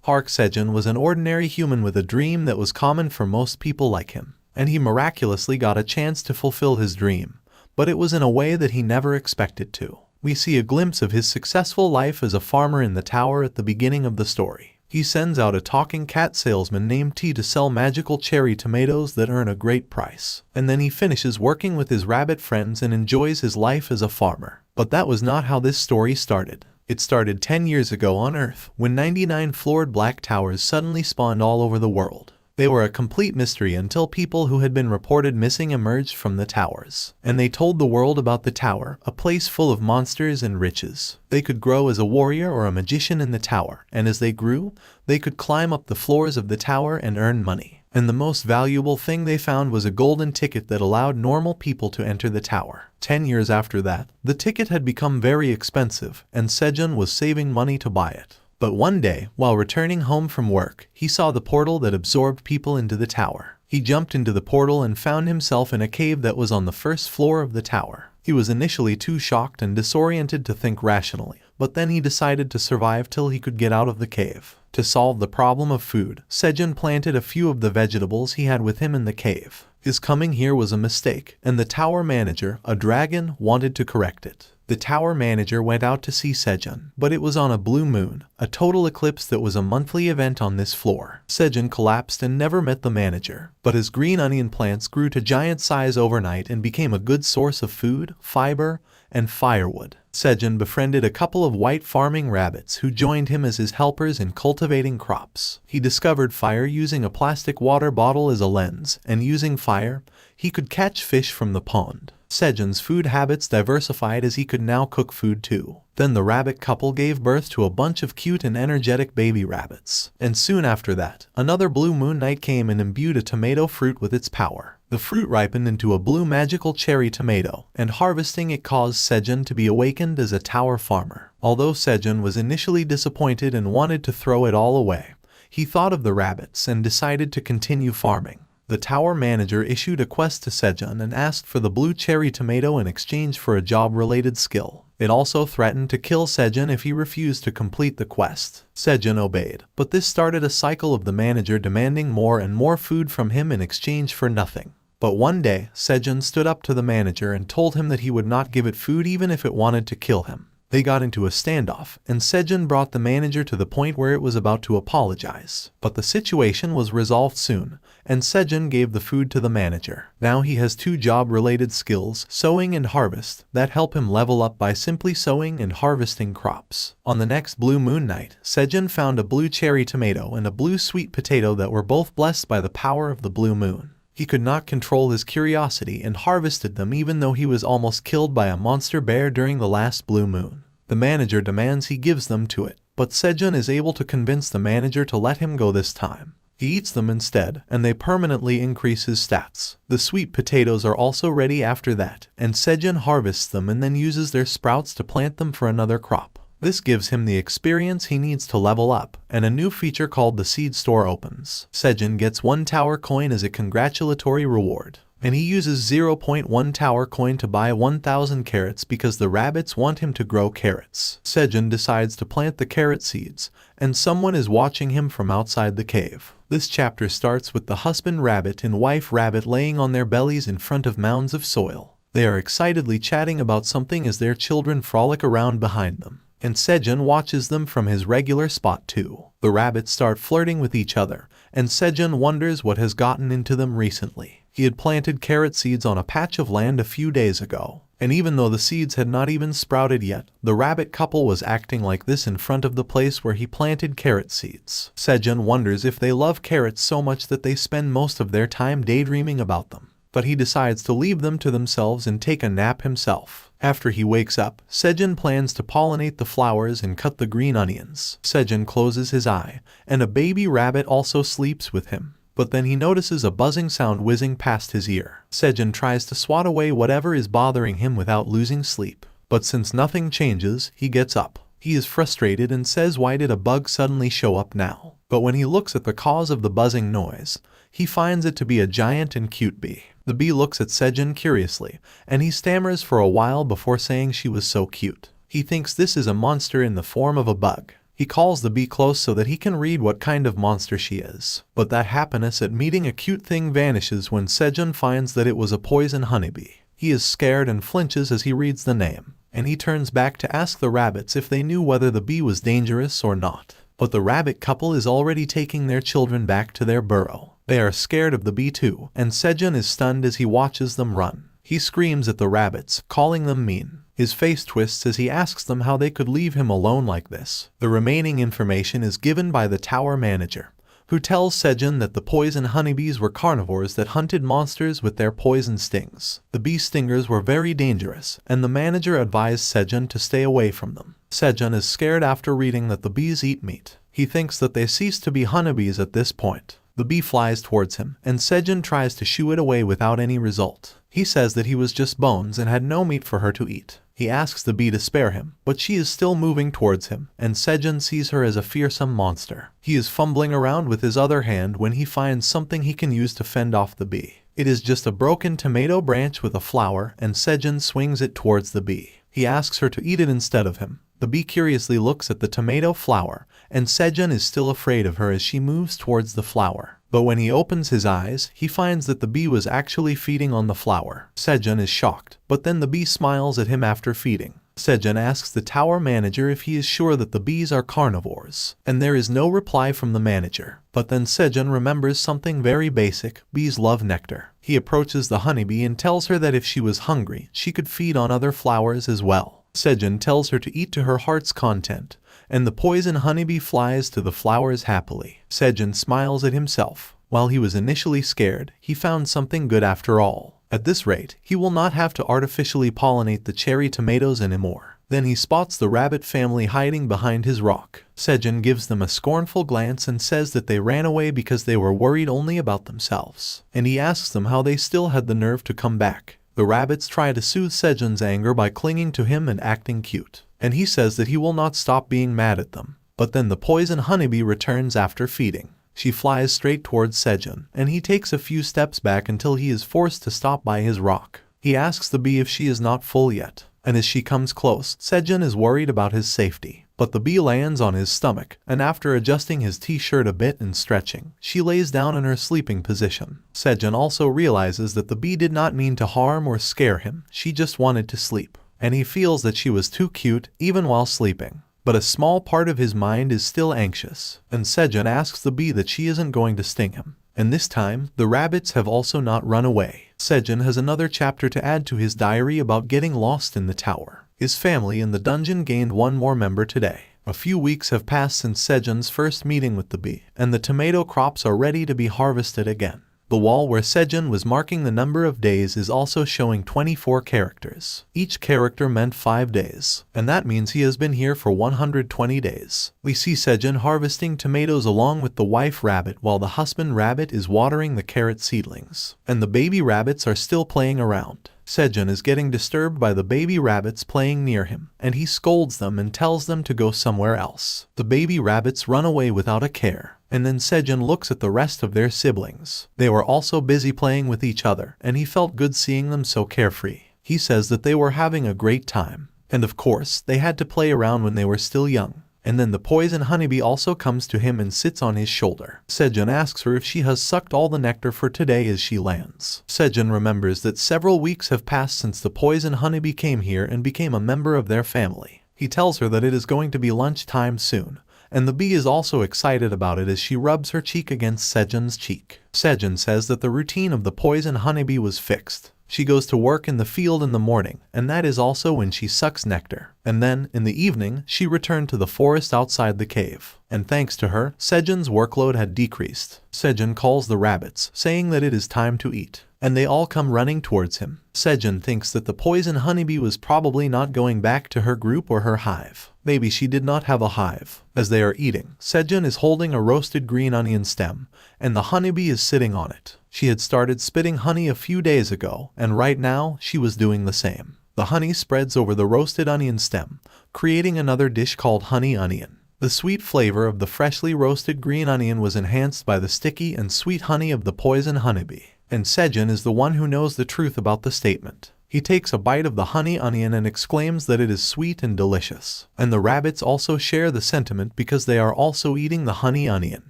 Park Sejun was an ordinary human with a dream that was common for most people like him, and he miraculously got a chance to fulfill his dream, but it was in a way that he never expected to. We see a glimpse of his successful life as a farmer in the tower at the beginning of the story. He sends out a talking cat salesman named T to sell magical cherry tomatoes that earn a great price. And then he finishes working with his rabbit friends and enjoys his life as a farmer. But that was not how this story started. It started 10 years ago on Earth, when 99 floored black towers suddenly spawned all over the world. They were a complete mystery until people who had been reported missing emerged from the towers. And they told the world about the tower, a place full of monsters and riches. They could grow as a warrior or a magician in the tower, and as they grew, they could climb up the floors of the tower and earn money. And the most valuable thing they found was a golden ticket that allowed normal people to enter the tower. 10 years after that, the ticket had become very expensive, and Sejun was saving money to buy it. But one day, while returning home from work, he saw the portal that absorbed people into the tower. He jumped into the portal and found himself in a cave that was on the first floor of the tower. He was initially too shocked and disoriented to think rationally, but then he decided to survive till he could get out of the cave. To solve the problem of food, Sejun planted a few of the vegetables he had with him in the cave. His coming here was a mistake, and the tower manager, a dragon, wanted to correct it. The tower manager went out to see Sejun, but it was on a blue moon, a total eclipse that was a monthly event on this floor. Sejun collapsed and never met the manager, but his green onion plants grew to giant size overnight and became a good source of food, fiber, and firewood. Sejun befriended a couple of white farming rabbits who joined him as his helpers in cultivating crops. He discovered fire using a plastic water bottle as a lens, and using fire, he could catch fish from the pond. Sejun's food habits diversified as he could now cook food too. Then the rabbit couple gave birth to a bunch of cute and energetic baby rabbits. And soon after that, another blue moon night came and imbued a tomato fruit with its power. The fruit ripened into a blue magical cherry tomato, and harvesting it caused Sejun to be awakened as a tower farmer. Although Sejun was initially disappointed and wanted to throw it all away, he thought of the rabbits and decided to continue farming. The tower manager issued a quest to Sejun and asked for the blue cherry tomato in exchange for a job-related skill. It also threatened to kill Sejun if he refused to complete the quest. Sejun obeyed, but this started a cycle of the manager demanding more and more food from him in exchange for nothing. But one day, Sejun stood up to the manager and told him that he would not give it food even if it wanted to kill him. They got into a standoff, and Sejun brought the manager to the point where it was about to apologize. But the situation was resolved soon, and Sejun gave the food to the manager. Now he has two job-related skills, sowing and harvest, that help him level up by simply sowing and harvesting crops. On the next blue moon night, Sejun found a blue cherry tomato and a blue sweet potato that were both blessed by the power of the blue moon. He could not control his curiosity and harvested them even though he was almost killed by a monster bear during the last blue moon. The manager demands he gives them to it, but Sejun is able to convince the manager to let him go this time. He eats them instead, and they permanently increase his stats. The sweet potatoes are also ready after that, and Sejun harvests them and then uses their sprouts to plant them for another crop. This gives him the experience he needs to level up, and a new feature called the Seed Store opens. Sejun gets 1 tower coin as a congratulatory reward, and he uses 0.1 tower coin to buy 1,000 carrots because the rabbits want him to grow carrots. Sejun decides to plant the carrot seeds, and someone is watching him from outside the cave. This chapter starts with the husband rabbit and wife rabbit laying on their bellies in front of mounds of soil. They are excitedly chatting about something as their children frolic around behind them. And Sejun watches them from his regular spot too. The rabbits start flirting with each other, and Sejun wonders what has gotten into them recently. He had planted carrot seeds on a patch of land a few days ago, and even though the seeds had not even sprouted yet, the rabbit couple was acting like this in front of the place where he planted carrot seeds. Sejun wonders if they love carrots so much that they spend most of their time daydreaming about them. But he decides to leave them to themselves and take a nap himself. After he wakes up, Sejun plans to pollinate the flowers and cut the green onions. Sejun closes his eye, and a baby rabbit also sleeps with him. But then he notices a buzzing sound whizzing past his ear. Sejun tries to swat away whatever is bothering him without losing sleep. But since nothing changes, he gets up. He is frustrated and says, why did a bug suddenly show up now? But when he looks at the cause of the buzzing noise, he finds it to be a giant and cute bee. The bee looks at Sejun curiously, and he stammers for a while before saying she was so cute. He thinks this is a monster in the form of a bug. He calls the bee close so that he can read what kind of monster she is. But that happiness at meeting a cute thing vanishes when Sejun finds that it was a poison honeybee. He is scared and flinches as he reads the name, and he turns back to ask the rabbits if they knew whether the bee was dangerous or not. But the rabbit couple is already taking their children back to their burrow. They are scared of the bee too, and Sejun is stunned as he watches them run. He screams at the rabbits, calling them mean. His face twists as he asks them how they could leave him alone like this. The remaining information is given by the tower manager, who tells Sejun that the poison honeybees were carnivores that hunted monsters with their poison stings. The bee stingers were very dangerous, and the manager advised Sejun to stay away from them. Sejun is scared after reading that the bees eat meat. He thinks that they cease to be honeybees at this point. The bee flies towards him, and Sejun tries to shoo it away without any result. He says that he was just bones and had no meat for her to eat. He asks the bee to spare him, but she is still moving towards him, and Sejun sees her as a fearsome monster. He is fumbling around with his other hand when he finds something he can use to fend off the bee. It is just a broken tomato branch with a flower, and Sejun swings it towards the bee. He asks her to eat it instead of him. The bee curiously looks at the tomato flower, and Sejun is still afraid of her as she moves towards the flower. But when he opens his eyes, he finds that the bee was actually feeding on the flower. Sejun is shocked, but then the bee smiles at him after feeding. Sejun asks the tower manager if he is sure that the bees are carnivores, and there is no reply from the manager. But then Sejun remembers something very basic: bees love nectar. He approaches the honeybee and tells her that if she was hungry, she could feed on other flowers as well. Sejun tells her to eat to her heart's content, and the poison honeybee flies to the flowers happily. Sejun smiles at himself. While he was initially scared, he found something good after all. At this rate, he will not have to artificially pollinate the cherry tomatoes anymore. Then he spots the rabbit family hiding behind his rock. Sejun gives them a scornful glance and says that they ran away because they were worried only about themselves. And he asks them how they still had the nerve to come back. The rabbits try to soothe Sejun's anger by clinging to him and acting cute, and he says that he will not stop being mad at them. But then the poison honeybee returns after feeding. She flies straight towards Sejun, and he takes a few steps back until he is forced to stop by his rock. He asks the bee if she is not full yet, and as she comes close, Sejun is worried about his safety. But the bee lands on his stomach, and after adjusting his t-shirt a bit and stretching, she lays down in her sleeping position. Sejun also realizes that the bee did not mean to harm or scare him, she just wanted to sleep. And he feels that she was too cute, even while sleeping. But a small part of his mind is still anxious, and Sejun asks the bee that she isn't going to sting him. And this time, the rabbits have also not run away. Sejun has another chapter to add to his diary about getting lost in the tower. His family in the dungeon gained one more member today. A few weeks have passed since Sejun's first meeting with the bee, and the tomato crops are ready to be harvested again. The wall where Sejun was marking the number of days is also showing 24 characters. Each character meant 5 days, and that means he has been here for 120 days. We see Sejun harvesting tomatoes along with the wife rabbit while the husband rabbit is watering the carrot seedlings, and the baby rabbits are still playing around. Sejun is getting disturbed by the baby rabbits playing near him, and he scolds them and tells them to go somewhere else. The baby rabbits run away without a care, and then Sejun looks at the rest of their siblings. They were also busy playing with each other, and he felt good seeing them so carefree. He says that they were having a great time, and of course, they had to play around when they were still young. And then the poison honeybee also comes to him and sits on his shoulder. Sejun asks her if she has sucked all the nectar for today as she lands. Sejun remembers that several weeks have passed since the poison honeybee came here and became a member of their family. He tells her that it is going to be lunchtime soon, and the bee is also excited about it as she rubs her cheek against Sejun's cheek. Sejun says that the routine of the poison honeybee was fixed. She goes to work in the field in the morning, and that is also when she sucks nectar. And then, in the evening, she returned to the forest outside the cave. And thanks to her, Sejun's workload had decreased. Sejun calls the rabbits, saying that it is time to eat, and they all come running towards him. Sejun thinks that the poison honeybee was probably not going back to her group or her hive. Maybe she did not have a hive. As they are eating, Sejun is holding a roasted green onion stem, and the honeybee is sitting on it. She had started spitting honey a few days ago, and right now, she was doing the same. The honey spreads over the roasted onion stem, creating another dish called honey onion. The sweet flavor of the freshly roasted green onion was enhanced by the sticky and sweet honey of the poison honeybee. And Sejun is the one who knows the truth about the statement. He takes a bite of the honey onion and exclaims that it is sweet and delicious. And the rabbits also share the sentiment because they are also eating the honey onion.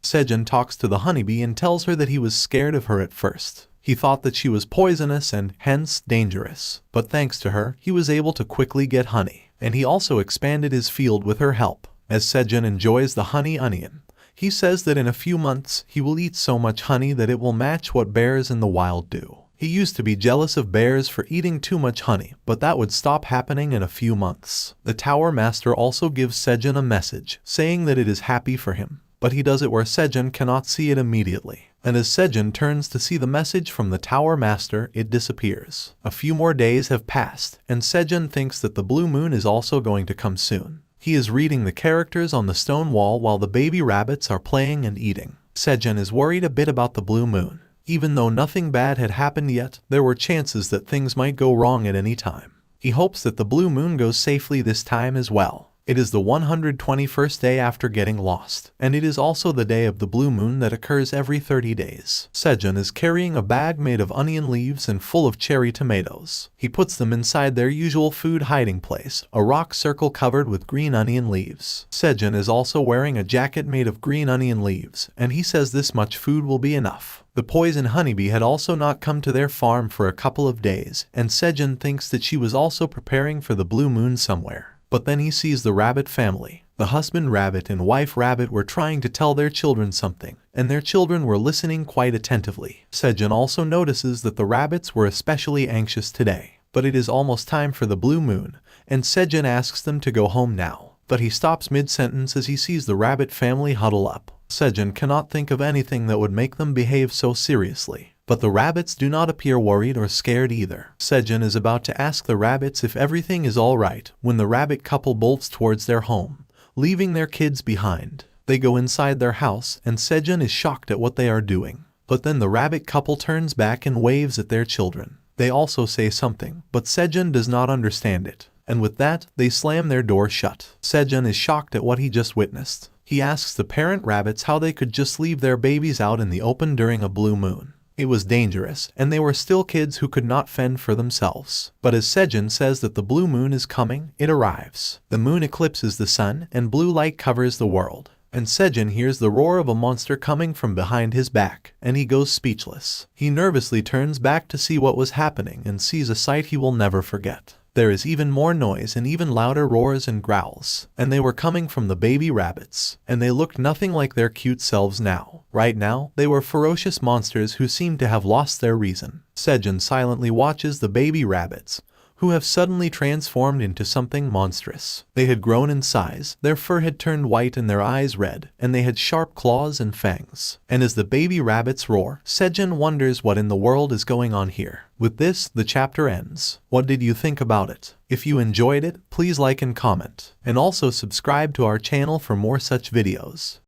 Sejun talks to the honeybee and tells her that he was scared of her at first. He thought that she was poisonous and hence dangerous. But thanks to her, he was able to quickly get honey. And he also expanded his field with her help. As Sejun enjoys the honey onion, he says that in a few months he will eat so much honey that it will match what bears in the wild do. He used to be jealous of bears for eating too much honey, but that would stop happening in a few months. The Tower Master also gives Sejun a message, saying that it is happy for him. But he does it where Sejun cannot see it immediately. And as Sejun turns to see the message from the Tower Master, it disappears. A few more days have passed, and Sejun thinks that the blue moon is also going to come soon. He is reading the characters on the stone wall while the baby rabbits are playing and eating. Sejun is worried a bit about the blue moon. Even though nothing bad had happened yet, there were chances that things might go wrong at any time. He hopes that the blue moon goes safely this time as well. It is the 121st day after getting lost, and it is also the day of the blue moon that occurs every 30 days. Sejun is carrying a bag made of onion leaves and full of cherry tomatoes. He puts them inside their usual food hiding place, a rock circle covered with green onion leaves. Sejun is also wearing a jacket made of green onion leaves, and he says this much food will be enough. The poison honeybee had also not come to their farm for a couple of days, and Sejun thinks that she was also preparing for the blue moon somewhere. But then he sees the rabbit family. The husband rabbit and wife rabbit were trying to tell their children something, and their children were listening quite attentively. Sejun also notices that the rabbits were especially anxious today. But it is almost time for the blue moon, and Sejun asks them to go home now. But he stops mid-sentence as he sees the rabbit family huddle up. Sejun cannot think of anything that would make them behave so seriously. But the rabbits do not appear worried or scared either. Sejun is about to ask the rabbits if everything is alright when the rabbit couple bolts towards their home, leaving their kids behind. They go inside their house and Sejun is shocked at what they are doing. But then the rabbit couple turns back and waves at their children. They also say something, but Sejun does not understand it. And with that, they slam their door shut. Sejun is shocked at what he just witnessed. He asks the parent rabbits how they could just leave their babies out in the open during a blue moon. It was dangerous, and they were still kids who could not fend for themselves. But as Sejun says that the blue moon is coming, it arrives. The moon eclipses the sun, and blue light covers the world. And Sejun hears the roar of a monster coming from behind his back, and he goes speechless. He nervously turns back to see what was happening and sees a sight he will never forget. There is even more noise and even louder roars and growls, and they were coming from the baby rabbits, and they looked nothing like their cute selves now. Right now, they were ferocious monsters who seemed to have lost their reason. Sejun silently watches the baby rabbits, who have suddenly transformed into something monstrous. They had grown in size, their fur had turned white and their eyes red, and they had sharp claws and fangs. And as the baby rabbits roar, Sejun wonders what in the world is going on here. With this, the chapter ends. What did you think about it? If you enjoyed it, please like and comment. And also subscribe to our channel for more such videos.